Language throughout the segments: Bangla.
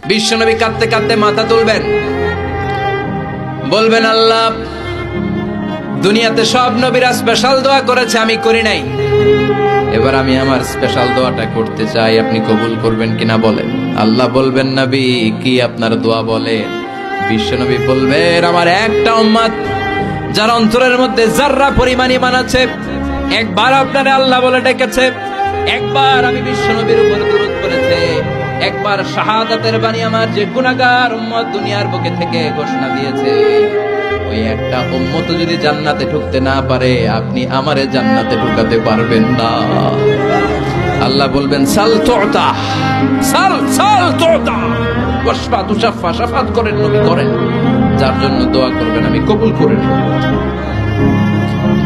বিশ্বনবী কাঁদতে কাঁদতে মাথা তুলবেন, বলবেন আল্লাহ দুনিয়াতে সব নবীরা স্পেশাল দোয়া করেছে, আমি করি নাই, এবার আমি আমার স্পেশাল দোয়াটা করতে চাই, আপনি কবুল করবেন কিনা বলেন। আল্লাহ বলবেন নবী কি আপনার দোয়া বলেন? বিশ্বনবী বলবেন আমার একটা উম্মত যার অন্তরের মধ্যে যাররা পরিমাণ ঈমান আছে, একবার আপনারে আল্লাহ বলে ডেকেছে, একবার আমি বিশ্বনবীর উপর দুরূদ পড়েছে, একবার শাহাদাতের বাণী আমার যে গুনাহগার উম্মত দুনিয়ার বুকে থেকে ঘোষণা দিয়েছে, ওই একটা উম্মত যদি জান্নাতে ঢুকতে না পারে আপনি আমারে জান্নাতে ঢুকাতে পারবেন না। আল্লাহ বলবেন সাল তুতা, সাল সাল তুতা, ওয়াশফা তুশাফা, শাফাত করেন নবী করেন, যার জন্য দোয়া করবেন আমি কবুল করে নেব।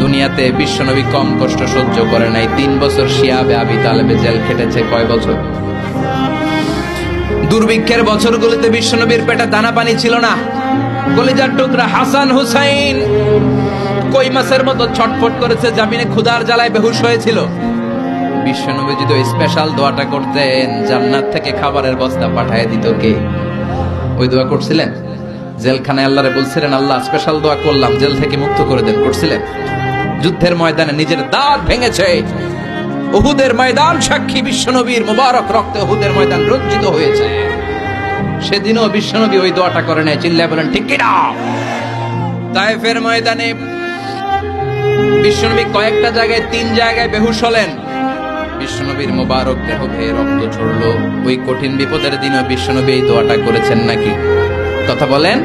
দুনিয়াতে বিশ্বনবী কম কষ্ট সহ্য করে নাই, 3 বছর শিয়াবে আবি তালেবে জেল খেটেছে। কয় বছর? দুর্ভিক্ষের বছরগুলোতে বিশ্বনবীর পেটে দানা পানি ছিল না, কলিজার টুকরা হাসান হুসাইন কই মাছের মতো ছটফট করেছে, জামিনে ক্ষুধার জ্বালায় বেহুশ হয়েছিল। বিশ্বনবী যদি ওই স্পেশাল দোয়াটা করতেন, জান্নাত থেকে খাবারের বস্তা পাঠিয়ে দিত কে? ওই দোয়া করছিলেন? জেলখানায় আল্লাহরে বলছিলেন আল্লাহ স্পেশাল দোয়া করলাম, জেল থেকে মুক্ত করে দেন, করছিলেন? যুদ্ধের ময়দানে নিজের দাঁত ভেঙেছে, উহুদের ময়দান সাক্ষী, বিশ্বনবীর মুবারক রক্তে উহুদের ময়দান রঞ্জিত হয়েছে, সেদিনও বিশ্বনবী ওই দোয়াটা করে নাই। চিল্লায় বলেন ঠিক কি না? তায়েফের ময়দানে বিশ্বনবী কয়েকটা জায়গায় 3 জায়গায় বেহুশ হলেন, বিশ্বনবীর মুবারক দেহ বেয়ে রক্ত ঝরলো। ওই কঠিন বিপদের দিনও বিশ্বনবী এই দোয়াটা করেছেন নাকি? কথা বলেন।